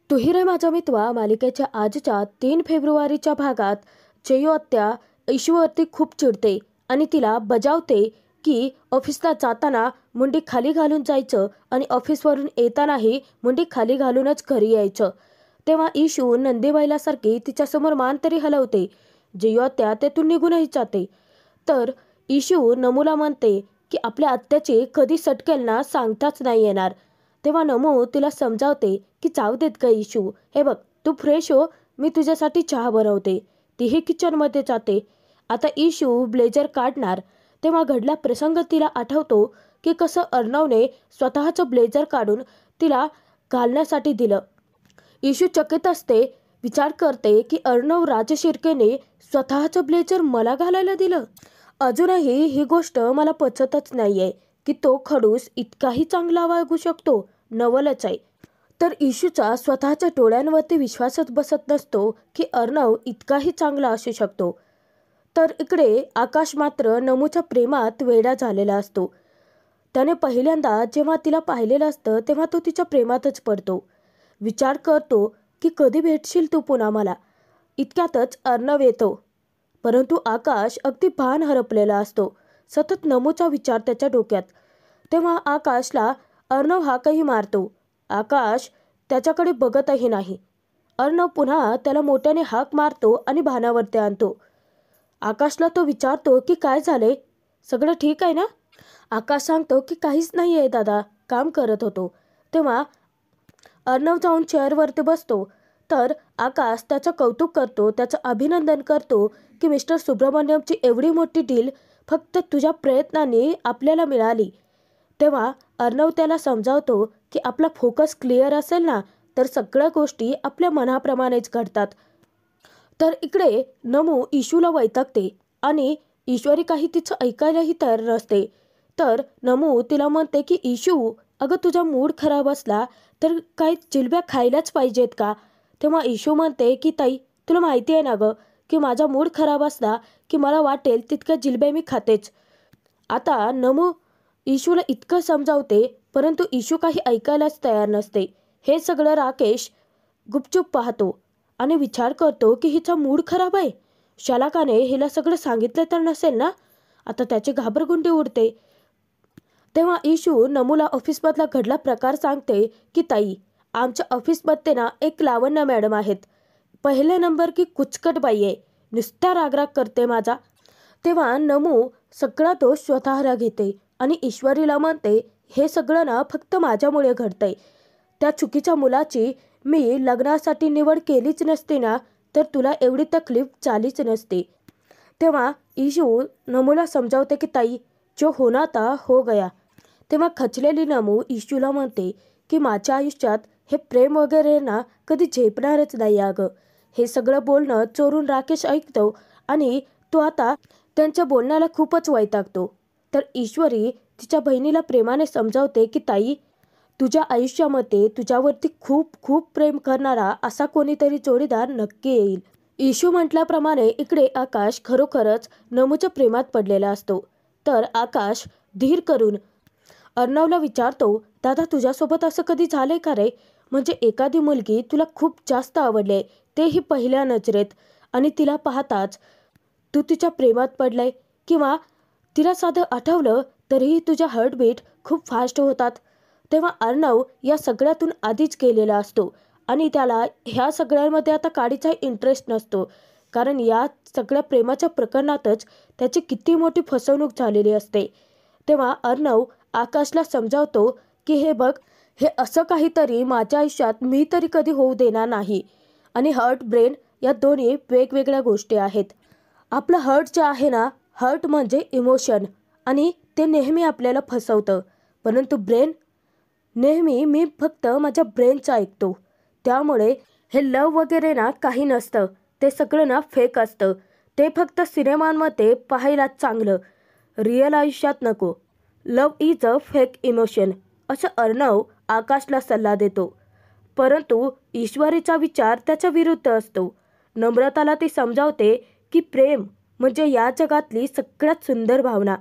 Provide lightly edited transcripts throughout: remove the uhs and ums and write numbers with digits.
तू ही रे माझा मित्र मालिकेच्या आजच्या 3 फेब्रुवारीच्या भागात जयू आत्या ईशूवरती खूप चिडते आणि तिला बजावते की ऑफिसला जाताना मुंडी खाली घालून जायचं आणि ऑफिसवरून येतानाही मुंडी खाली घालूनच घरी यायचं. तेव्हा ईशू नंदीबैलासारखी तिच्यासमोर मान तरी हलवते. जयू आत्या तेथून निघूनही जाते. तर ईशू नमूला म्हणते की आपल्या आत्याची कधी सटकेल ना सांगताच नाही येणार. तेव्हा नमू तिला समजावते की जाऊ देत ग इशू, हे बघ तू फ्रेश हो, मी तुझ्यासाठी चहा बनवते. तीही किचनमध्ये जाते. आता इशू ब्लेझर काढणार तेव्हा घडला प्रसंग तिला आठवतो की कसं अर्णवने स्वतःचं ब्लेझर काढून तिला घालण्यासाठी दिलं. इशू चकित असते, विचार करते की अर्णव राजशिर्केने स्वतःचं ब्लेझर मला घालायला दिलं. अजूनही ही गोष्ट मला पचतच नाहीये की तो खडूस इतकाही चांगला वागू शकतो. नवलच आहे. तर इशूचा स्वतःच्या डोळ्यांवरती विश्वासच बसत नसतो की अर्णव इतकाही चांगला असू शकतो. तर इकडे आकाश मात्र नमूच्या प्रेमात वेडा झालेला असतो. त्याने पहिल्यांदा जेव्हा तिला पाहिलेलं असतं तेव्हा तो तिच्या प्रेमातच पडतो. विचार करतो की कधी भेटशील तू पुन्हा मला. इतक्यातच अर्णव येतो. परंतु आकाश अगदी भान हरपलेला असतो. सतत नमूचा विचार त्याच्या डोक्यात. तेव्हा आकाशला अर्णव हाकही मारतो. आकाश त्याच्याकडे बघतही नाही. अर्णव पुन्हा त्याला मोठ्याने हाक मारतो आणि भानावरती आणतो. आकाशला तो विचारतो की काय झाले, सगळं ठीक आहे ना. आकाश सांगतो की काहीच नाही आहे दादा, काम करत होतो. तेव्हा अर्णव जाऊन चेअरवरती बसतो. तर आकाश त्याचं कौतुक करतो, त्याचं अभिनंदन करतो की मिस्टर सुब्रमण्यमची एवढी मोठी डील फक्त तुझ्या प्रयत्नांनी आपल्याला मिळाली. तेव्हा अर्णव त्याला समजावतो की आपला फोकस क्लिअर असेल ना तर सगळ्या गोष्टी आपल्या मनाप्रमाणेच घडतात. तर इकडे नमू इशूला वैतागते आणि ईश्वरी काही तिचं ऐकायलाही तयार नसते. तर नमू तिला म्हणते की इशू, अगं तुझा मूड खराब असला तर काही जिलब्या खायलाच पाहिजेत का. तेव्हा इशू म्हणते की ताई, तुला माहिती आहे ना गं की माझा मूड खराब असला की मला वाटेल तितक्या जिलब्या मी खातेच. आता नमू इशूला इतकं समजावते परंतु इशू काही ऐकायलाच तयार नसते. हे सगळं राकेश गुपचूप पाहतो आणि विचार करतो की हिचा मूड खराब आहे. शालाकाने हिला सगळं सांगितलं तर नसेल ना. आता त्याची घाबरगुंडी उडते. तेव्हा इशू नमूला ऑफिसमधला घडला प्रकार सांगते की ताई, आमच्या ऑफिसमध्ये ना एक लावण्य मॅडम आहेत. पहिल्या नंबर की कुचकट बाई आहे, नुसता रागराग करते माझा. तेव्हा नमू सगळा दोष स्वतःला घेते आणि ईश्वरीला म्हणते, हे सगळं ना फक्त माझ्यामुळे घडतंय. त्या चुकीच्या मुलाची मी लग्नासाठी निवड केलीच नसती ना तर तुला एवढी तकलीफ झालीच नसती. तेव्हा इशू नमूला समजावते की ताई, जो होना था हो गया. तेव्हा खचलेली नमू इशूला म्हणते की माझ्या आयुष्यात हे प्रेम वगैरे ना कधी झेपणारच नाही अगं. हे सगळं बोलणं चोरून राकेश ऐकतो आणि तो आता त्यांच्या बोलण्याला खूपच वैतागतो. तर ईश्वरी तिच्या बहिणीला प्रेमाने समजावते की ताई, तुझ्या आयुष्यामध्ये तुझ्यावरती खूप खूप प्रेम करणारा असा कोणीतरी जोडीदार नक्की येईल. इशू म्हटल्याप्रमाणे इकडे आकाश खरोखरच नमूच्या प्रेमात पडलेला असतो. तर आकाश धीर करून अर्णवला विचारतो, दादा तुझ्यासोबत असं कधी झालंय का रे. म्हणजे एखादी मुलगी तुला खूप जास्त आवडले, तेही पहिल्या नजरेत, आणि तिला पाहताच तू तिच्या प्रेमात पडलाय, किंवा तिला साधं आठवलं तरीही तुझ्या हार्टबीट खूप फास्ट होतात. तेव्हा अर्णव या सगळ्यातून आधीच गेलेला असतो आणि त्याला ह्या सगळ्यांमध्ये आता काडीचा इंटरेस्ट नसतो. कारण या सगळ्या प्रेमाच्या प्रकरणातच त्याची किती मोठी फसवणूक झालेली असते. तेव्हा अर्णव आकाशला समजावतो की हे बघ, हे असं काहीतरी माझ्या आयुष्यात मी तरी कधी होऊ देणार नाही. आणि हर्ट ब्रेन या दोन्ही वेगवेगळ्या गोष्टी आहेत. आपलं हर्ट जे आहे ना, हर्ट म्हणजे इमोशन, आणि ते नेहमी आपल्याला फसवतं. परंतु ब्रेन, नेहमी मी फक्त माझ्या ब्रेनचं ऐकतो. त्यामुळे हे लव वगैरे ना काही नसतं. ते सगळं ना फेक असतं. ते फक्त सिनेमांमध्ये पाहायला चांगलं, रिअल आयुष्यात नको. लव इज अ फेक इमोशन, असं अर्णव आकाशला सल्ला देतो. परंतु ईश्वरीचा विचार त्याच्या विरुद्ध असतो. नम्रताला ती समजावते की प्रेम म्हणजे या जगातली सगळ्यात सुंदर भावना.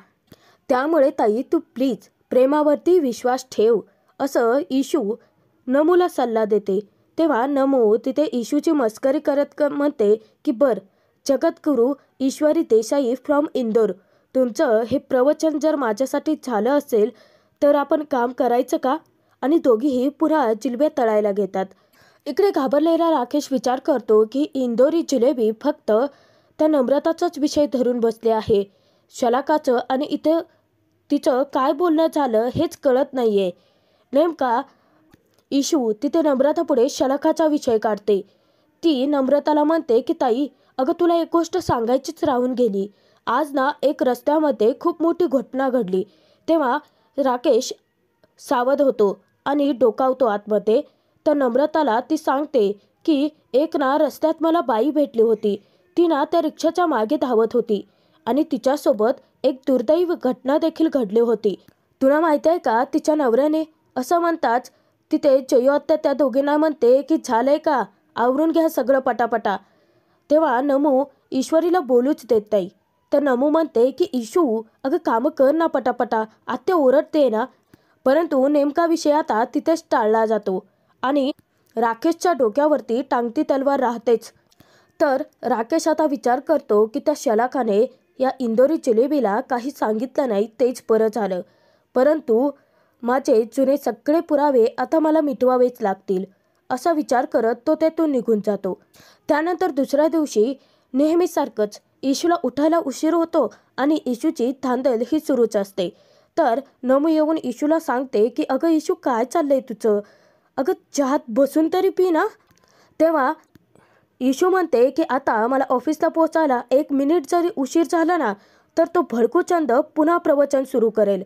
त्यामुळे ताई, तू प्लीज प्रेमावरती विश्वास ठेव, असं इशू नमूला सल्ला देते. तेव्हा नमू तिथे इशूची मस्करी करत म्हणते की बर, जगद्गुरू ईश्वरी देसाई फ्रॉम इंदोर, तुमचं हे प्रवचन जर माझ्यासाठी झालं असेल तर आपण काम करायचं का? आणि दोघीही पुन्हा जिलेब्या तळायला घेतात. इकडे घाबरलेला राकेश विचार करतो की इंदोरी जिलेबी फक्त त्या नम्रताचाच विषय धरून बसले आहे. शलाकाचं आणि इथं तिचं काय बोलणं झालं हेच कळत नाहीये. नेमका इशू तिथे नम्रतापुढे शलाकाचा विषय काढते. ती नम्रताला म्हणते की ताई, अगं तुला एक गोष्ट सांगायचीच राहून गेली. आज ना एक रस्त्यामध्ये खूप मोठी घटना घडली. तेव्हा राकेश सावध होतो आणि डोकावतो आतमध्ये. तर नम्रताला ती सांगते की एक ना रस्त्यात मला बाई भेटली होती. ती ना त्या रिक्षाच्या मागे धावत होती आणि तिच्यासोबत एक दुर्दैवी घटना देखील घडली होती. तुला माहिती आहे का तिच्या नवऱ्याने? असं म्हणताच तिथे जयू आत्या त्या दोघींना म्हणते की झालंय का, आवरून घ्या सगळं पटापटा. तेव्हा नमू ईश्वरीला बोलूच देत नाही. तर नमू म्हणते की इशू, अगं कामं कर ना पटापटा, आत्या ओरडते ना. परंतु नेमका विषय आता तिथेच टाळला जातो आणि राकेशच्या डोक्यावरती टांगती तलवार राहतेच. तर राकेश आता विचार करतो की त्या शलाकाने या इंदोरी जिलेबीला काही सांगितलं नाही तेच बरं झालं. परंतु माझे जुने सगळे पुरावे आता मला मिटवावेच लागतील, असा विचार करत तो तेथून निघून जातो. त्यानंतर दुसऱ्या दिवशी नेहमीसारखंच इशूला उठायला उशीर होतो आणि इशूची धांदल ही सुरूच असते. तर नमू येऊन इशूला सांगते की अगं इशू, काय चाललंय तुझं? अगं चहात बसून तरी पी ना. तेव्हा इशू म्हणते की आता मला ऑफिसला पोहोचायला 1 मिनिट जरी उशीर झाला ना तर तो भडकूचंद पुन्हा प्रवचन सुरू करेल.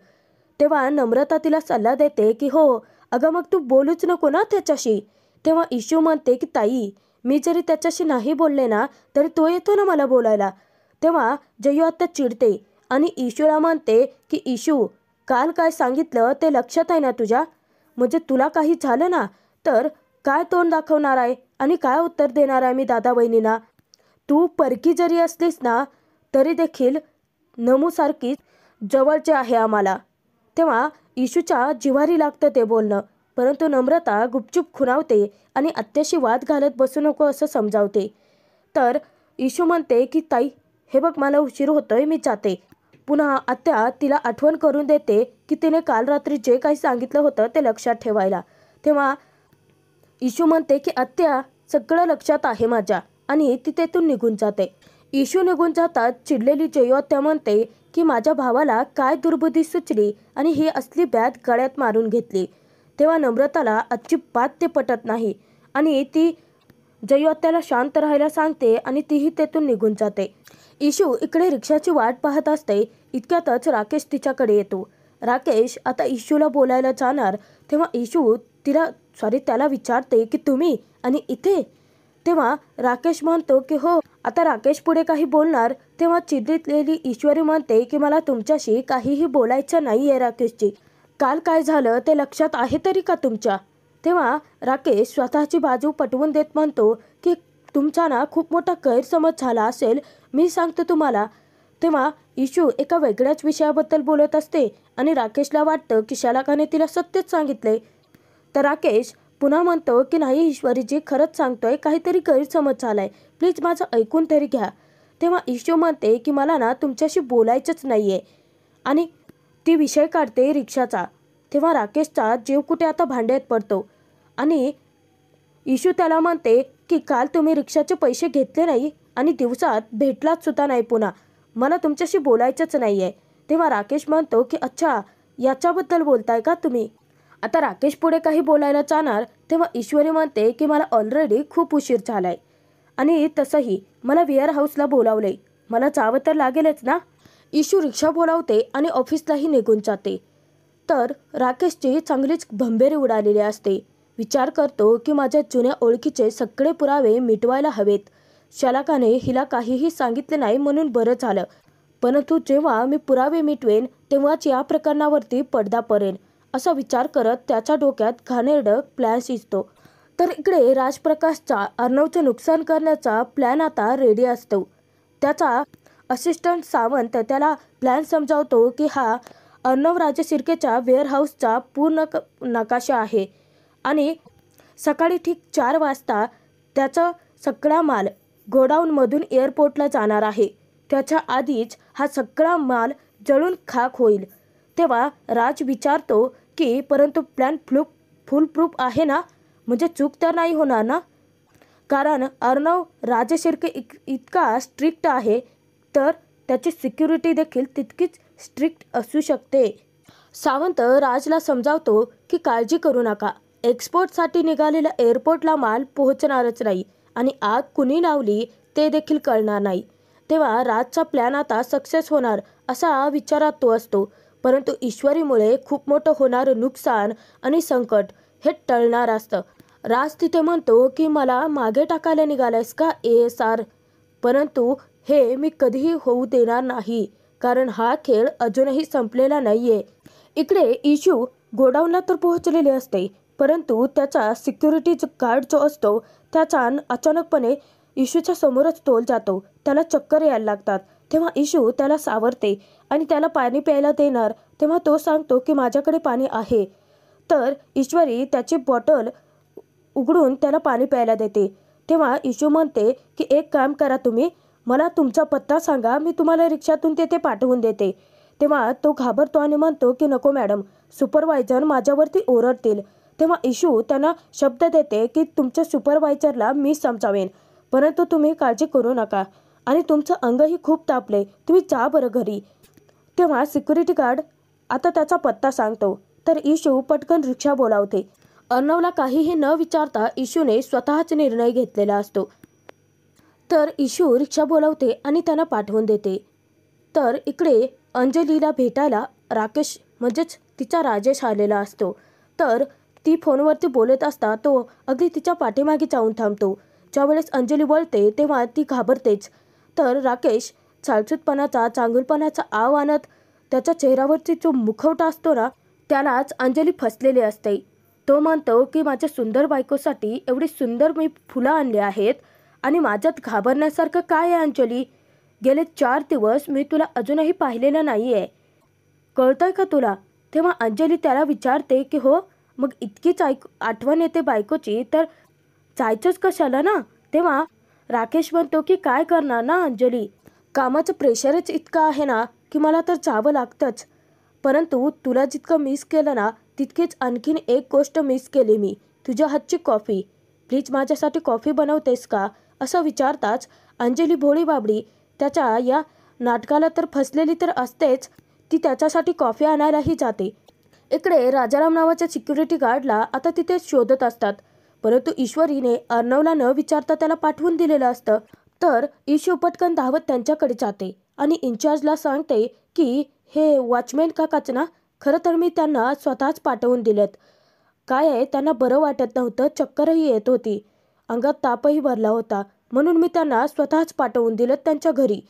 तेव्हा नम्रता तिला सल्ला देते की हो अगं, मग तू बोलूच नको ना त्याच्याशी. तेव्हा इशू म्हणते की ताई, मी जरी त्याच्याशी नाही बोलले ना तरी तो येतो ना मला बोलायला. तेव्हा जयू आत्या चिडते आणि इशूला म्हणते की इशू, काल काय सांगितलं ते लक्षात आहे ना तुझ्या? म्हणजे तुला काही झालं ना तर काय तोंड दाखवणार आहे आणि काय उत्तर देणार आहे मी दादा बहिणींना? तू परकी जरी असलीस ना तरी देखील नमूसारखीच जवळचे आहे आम्हाला. तेव्हा इशूच्या जिव्हारी लागतं ते बोलणं. परंतु नम्रता गुपचूप खुणावते आणि आत्याशी वाद घालत बसू नको असं समजावते. तर इशू म्हणते की ताई, हे बघ मला उशीर होतोय, मी जाते. पुन्हा आत्या तिला आठवण करून देते की तिने काल रात्री जे काही सांगितलं होतं ते लक्षात ठेवायला. तेव्हा इशू म्हणते की आत्या, सगळं लक्षात आहे माझ्या, आणि ती तेथून निघून जाते. इशू निघून जातात चिडलेली जयू आत्या म्हणते की माझ्या भावाला काय दुर्बुद्धी सुचली आणि ही असली बॅग गळ्यात मारून घेतली. तेव्हा नम्रताला अजिबात ते पटत नाही आणि ती जयू आत्याला शांत राहायला सांगते आणि तीही तेथून निघून जाते. इशू इकडे रिक्षाची वाट पाहत असते. इतक्यातच राकेश तिच्याकडे येतो. राकेश आता इशूला बोलायला जाणार तेव्हा इशू त्याला विचारते की तुम्ही आणि इथे? तेव्हा राकेश म्हणतो की हो. आता राकेश पुढे काही बोलणार तेव्हा चिडलेली ईश्वरी म्हणते की मला तुमच्याशी काहीही बोलायचं नाहीये राकेशजी. काल काय झालं ते लक्षात आहे तरी का तुमच्या? तेव्हा राकेश स्वतःची बाजू पटवून देत म्हणतो की तुमचा ना खूप मोठा गैरसमज झाला असेल, मी सांगतो तुम्हाला. तेव्हा इशू एका वेगळ्याच विषयाबद्दल बोलत असते आणि राकेशला वाटतं की शलाकाने तिला सत्यच सांगितले. तर राकेश पुन्हा म्हणतो की नाही ईश्वरीजी, खरंच सांगतोय, काहीतरी गैरसमज झालाय, प्लीज माझं ऐकून तरी घ्या. तेव्हा इशू म्हणते की मला ना तुमच्याशी बोलायचंच नाहीये आणि ती विषय काढते रिक्षाचा. तेव्हा राकेशचा जीव कुठे आता भांड्यात पडतो आणि इशू त्याला म्हणते की काल तुम्ही रिक्षाचे पैसे घेतले नाही आणि दिवसात भेटलाच सुद्धा नाही पुन्हा, मला तुमच्याशी बोलायचंच नाहीये. तेव्हा राकेश म्हणतो की अच्छा, याच्याबद्दल बोलताय का तुम्ही? आता राकेश पुढे काही बोलायला जाणार तेव्हा ईश्वरी म्हणते की मला ऑलरेडी खूप उशीर झालाय आणि तसंही मला वेअर हाऊसला बोलावलंय, मला जावं तर लागेलच ना. इशू रिक्षा बोलावते आणि ऑफिसलाही निघून जाते. तर राकेशची चांगलीच भंबेरी उडालेली असते. विचार करतो की माझ्या जुन्या ओळखीचे सगळे पुरावे मिटवायला हवेत. शलाकाने हिला काहीही सांगितले नाही म्हणून बरं झालं, परंतु जेव्हा मी पुरावे मिटवेन तेव्हाच या प्रकरणावरती पडदा पडेल असा विचार करत त्याच्या डोक्यात घाणेरडं प्लॅन शिजतो. तर इकडे राजप्रकाशचा अर्णवचं नुकसान करण्याचा प्लॅन आता रेडी असतो. त्याचा असिस्टंट सावंत त्याला प्लॅन समजावतो की हा अर्णव राजे शिर्केच्या वेअरहाऊसचा पूर्ण नकाशा आहे आणि सकाळी ठीक 4 वाजता त्याचा सगळा माल गोडाऊनमधून एअरपोर्टला जाणार आहे. त्याच्या आधीच हा सगळा माल जळून खाक होईल. तेव्हा राज विचारतो की परंतु प्लॅन फुल प्रूफ आहे ना, म्हणजे चूक तर नाही होणार ना? कारण अर्णव राजेशिर्के इतका स्ट्रिक्ट आहे, तर त्याची सिक्युरिटी देखील तितकीच स्ट्रिक्ट असू शकते. सावंत राजला समजावतो की काळजी करू नका, एक्सपोर्टसाठी निघालेल्या एअरपोर्टला माल पोहोचणारच नाही आणि आग कुणी लावली ते देखील कळणार नाही. तेव्हा राजचा प्लॅन आता सक्सेस होणार असा विचारात तो असतो. परंतु ईश्वरीमुळे खूप मोठं होणारं नुकसान आणि संकट हे टळणार असतं. राज तिथे म्हणतो की मला मागे टाकायला निघालायस का ASR? परंतु हे मी कधीही होऊ देणार नाही, कारण हा खेळ अजूनही संपलेला नाहीये. इकडे इशू गोडाऊनला तर पोहोचलेले असते, परंतु त्याचा सिक्युरिटी गार्ड जो असतो त्याचा अचानकपणे इशूच्या समोरच तोल जातो. त्याला चक्कर यायला लागतात. तेव्हा इशू त्याला सावरते आणि त्याला पाणी प्यायला देणार. तेव्हा तो सांगतो की माझ्याकडे पाणी आहे. तर ईश्वरी त्याची बॉटल उघडून त्याला पाणी प्यायला देते. तेव्हा इशू म्हणते की एक काम करा, तुम्ही मला तुमचा पत्ता सांगा, मी तुम्हाला रिक्षातून तेथे पाठवून देते. तेव्हा तो घाबरतो आणि म्हणतो की नको मॅडम, सुपरवायझर माझ्यावरती ओरडतील. तेव्हा इशू त्यांना शब्द देते की तुमच्या सुपरवायझरला मी समजावेन, परंतु तुम्ही काळजी करू नका आणि तुमचं अंगही खूप तापले, तुम्ही जा बरं घरी. तेव्हा सिक्युरिटी गार्ड आता त्याचा पत्ता सांगतो. तर इशू पटकन रिक्षा बोलावते. अर्णवला काहीही न विचारता इशूने स्वतःच निर्णय घेतलेला असतो. तर इशू रिक्षा बोलावते आणि त्यांना पाठवून देते. तर इकडे अंजलीला भेटायला राकेश म्हणजेच तिचा राजेश आलेला असतो. तर ती फोनवरती बोलत असता तो अगदी तिच्या पाठीमागे जाऊन थांबतो. ज्यावेळेस अंजली वळते तेव्हा ती घाबरतेच. तर राकेश चालचूतपणाचा चांगुलपणाचा आव आणत त्याच्या चेहऱ्यावरची जो मुखवटा असतो ना, त्यालाच अंजली फसलेली असते. तो म्हणतो की माझ्या सुंदर बायकोसाठी एवढी सुंदर मी फुलं आणली आहेत आणि माझ्यात घाबरण्यासारखं काय आहे अंजली? गेले 4 दिवस मी तुला अजूनही पाहिलेलं नाही आहे, कळतंय का तुला? तेव्हा अंजली त्याला विचारते की हो, मग इतकीच आठवण येते बायकोची तर जायचंच कशाला ना? तेव्हा राकेश म्हणतो की काय करणार ना अंजली, कामाचं प्रेशरच इतकं आहे ना की मला तर जावं लागतंच. परंतु तुला जितकं मिस केलं ना, तितकीच आणखीन एक गोष्ट मिस केली मी, तुझ्या हातची कॉफी. प्लीज माझ्यासाठी कॉफी बनवतेस का? असं विचारताच अंजली भोळी बाबडी त्याच्या या नाटकाला तर फसलेली तर असतेच, ती त्याच्यासाठी कॉफी आणायलाही जाते. इकडे राजाराम नावाच्या सिक्युरिटी गार्डला आता तिथे शोधत असतात, परंतु ईश्वरीने अर्णवला न विचारता त्याला पाठवून दिलेलं असतं. तर इशू पटकन धावत त्यांच्याकडे जाते आणि इन्चार्जला सांगते की हे वॉचमॅन काकाच ना, खरं तर मी त्यांना स्वतःच पाठवून दिलेत. काय आहे, त्यांना बरं वाटत नव्हतं, चक्करही येत होती, अंगात तापही भरला होता, म्हणून मी त्यांना स्वतःच पाठवून दिलेत त्यांच्या घरी.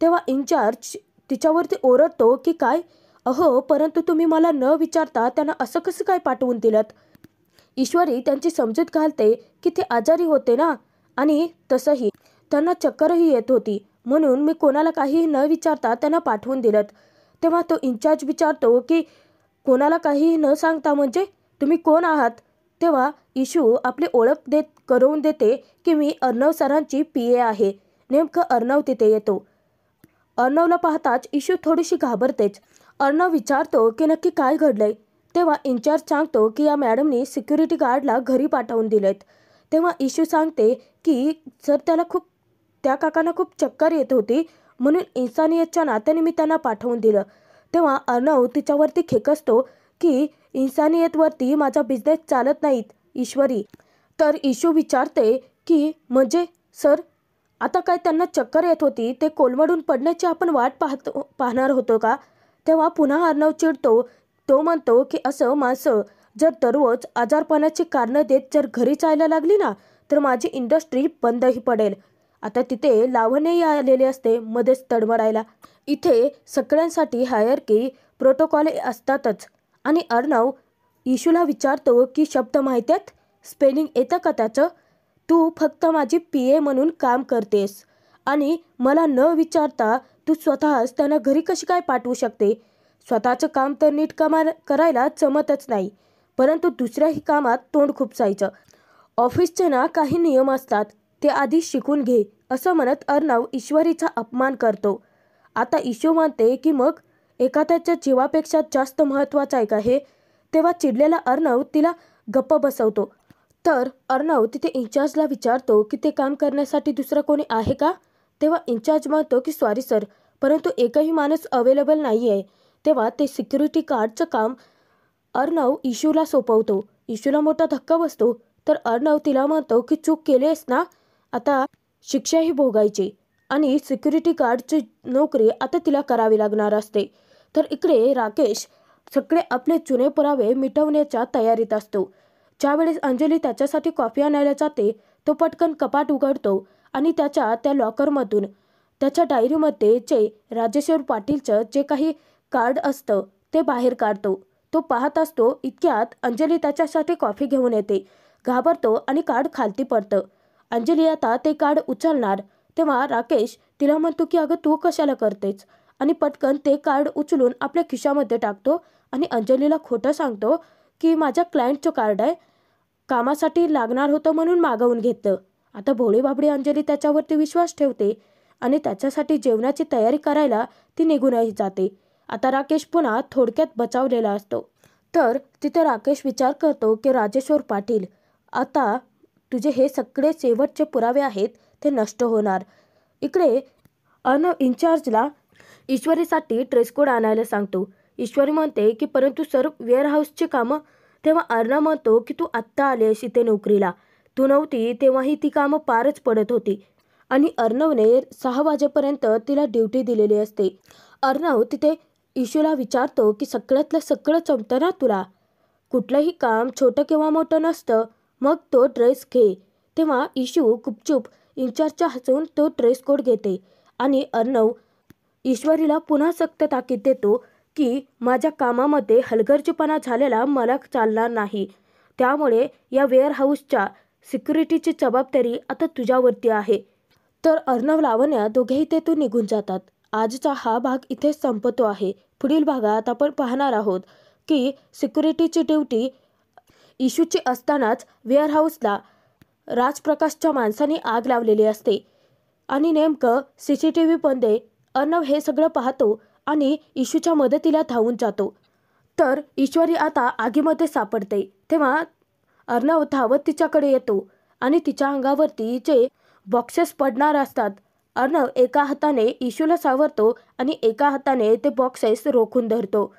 तेव्हा इन्चार्ज तिच्यावरती ओरडतो की काय, अहो परंतु तुम्ही मला न विचारता त्यांना असं कसं काय पाठवून दिलं? ईश्वरी त्यांची समजूत घालते की ते आजारी होते ना, आणि तसंही त्यांना चक्करही येत होती, म्हणून मी कोणाला काहीही न विचारता त्यांना पाठवून दिलं. तेव्हा तो इन्चार्ज विचारतो की कोणाला काहीही न सांगता म्हणजे तुम्ही कोण आहात? तेव्हा इशू आपली ओळख करून देते की मी अर्णव सरांची PA आहे. नेमकं अर्णव तिथे येतो. अर्णवला पाहताच इशू थोडीशी घाबरतेच. अर्णव विचारतो की नक्की काय घडलंय? तेव्हा इन्चार्ज सांगतो की या मॅडमनी सिक्युरिटी गार्डला घरी पाठवून दिलेत. तेव्हा इशू सांगते की सर त्या काकांना खूप चक्कर येत होती, म्हणून इन्सानियतच्या नात्याने मी त्यांना पाठवून दिलं. तेव्हा अर्णव तिच्यावरती खेकसतो की इन्सानियतवरती माझा बिझनेस चालत नाहीत ईश्वरी. तर इशू विचारते की म्हणजे सर, आता काय त्यांना चक्कर येत होती, ते कोलमडून पडण्याची आपण वाट पाहणार होतो का? तेव्हा पुन्हा अर्णव चिडतो. तो म्हणतो की असं माणसं जर दररोज आजारपणाची कारणं देत जर घरी जायला लागली ना, तर माझी इंडस्ट्री बंदही पडेल. आता तिथे लावण्यही आलेले असते मध्येच तडमडायला. इथे सगळ्यांसाठी हायरकी प्रोटोकॉल असतातच. आणि अर्णव इशूला विचारतो की शब्द माहिती आहेत, स्पेलिंग येतं का त्याचं? तू फक्त माझी PA म्हणून काम करतेस आणि मला न विचारता तू स्वतःच त्यांना घरी कशी काय पाठवू शकते? स्वतःचं काम तर नीट करायला जमतच नाही, परंतु दुसऱ्याही कामात तोंड खुपसायचं. ऑफिसचे ना काही नियम असतात, ते आधी शिकून घे, असं म्हणत अर्णव ईश्वरीचा अपमान करतो. आता ईशू म्हणते की मग एखाद्याच्या जीवापेक्षा जास्त महत्त्वाचं आहे का हे? तेव्हा चिडलेला अर्णव तिला गप्प बसवतो. तर अर्णव तिथे इन्चार्जला विचारतो की ते काम करण्यासाठी दुसरं कोणी आहे का? तेव्हा इन्चार्ज म्हणतो की सॉरी सर, परंतु एकही माणूस अवेलेबल नाही आहे. तेव्हा ते सिक्युरिटी गार्डचं काम अर्णव इशूला सोपवतो. इशूला मोठा धक्का बसतो. तर अर्णव तिला म्हणतो की चूक केली आहेस ना, आता शिक्षाही भोगायची आणि सिक्युरिटी गार्डची नोकरी आता तिला करावी लागणार असते. तर इकडे राकेश सगळे आपले जुने पुरावे मिटवण्याच्या तयारीत असतो. ज्यावेळेस अंजली त्याच्यासाठी कॉफी आणायला जाते, तो पटकन कपाट उघडतो आणि त्या लॉकरमधून त्याच्या डायरीमध्ये जे राजेश्वर पाटीलचं जे काही कार्ड असतं ते बाहेर काढतो. तो पाहत असतो इतक्यात अंजली त्याच्यासाठी कॉफी घेऊन येते. घाबरतो आणि कार्ड खालती पडतं. अंजली आता ते कार्ड उचलणार तेव्हा राकेश तिला म्हणतो की अगं तू कशाला करतेस, आणि पटकन ते कार्ड उचलून आपल्या खिशामध्ये टाकतो आणि अंजलीला खोटं सांगतो की माझ्या क्लायंटचं कार्ड आहे, कामासाठी लागणार होतं म्हणून मागवून घेतलं. आता भोळीबाबडी अंजली त्याच्यावरती विश्वास ठेवते आणि त्याच्यासाठी जेवणाची तयारी करायला ती निघूनही जाते. आता राकेश पुन्हा थोडक्यात बचावलेला असतो. तर तिथे राकेश विचार करतो की राजेश्वर पाटील, आता तुझे हे सगळे शेवटचे पुरावे आहेत ते नष्ट होणार. इकडे अर्णव इन्चार्जला ईश्वरीसाठी ड्रेस कोड आणायला सांगतो. ईश्वरी म्हणते की परंतु सर वेअरहाऊसची कामं. तेव्हा अर्णव म्हणतो की तू आत्ता आलेस इथे नोकरीला, तू नव्हती तेव्हाही ती कामं पारच पडत होती आणि अर्णवने 6 वाजेपर्यंत तिला ड्युटी दिलेली असते. अर्णव तिथे इशूला विचारतो की सगळ्यातलं सगळं जमतं ना तुला, कुठलंही काम छोटं किंवा मोठं नसतं, मग तो ड्रेस घे. तेव्हा इशू गुपचूप इन्चार्जच्या हसून तो ड्रेस कोड घेते आणि अर्णव ईश्वरीला पुन्हा सक्त ताकीद देतो की माझ्या कामामध्ये हलगर्जीपणा झालेला मला चालणार नाही, त्यामुळे या वेअरहाऊसच्या सिक्युरिटीची जबाबदारी आता तुझ्यावरती आहे. तर अर्णव लावण्या दोघेही तेथून निघून जातात. आजचा हा भाग इथे संपतो आहे. पुढील भागात आपण पाहणार आहोत की सिक्युरिटीची ड्युटी इशूची असतानाच वेअरहाऊसला राजप्रकाशच्या माणसाने आग लावलेली असते आणि नेमकं CCTV मध्ये अर्णव हे सगळं पाहतो आणि इशूच्या मदतीला धावून जातो. तर ईश्वरी आता आगीमध्ये सापडते. तेव्हा अर्णव धावत तिच्याकडे येतो आणि तिच्या अंगावरती जे बॉक्सेस पडणार असतात, अर्णव एका हाताने इशूला सावरतो आणि एका हाताने ते बॉक्सेस रोखून धरतो.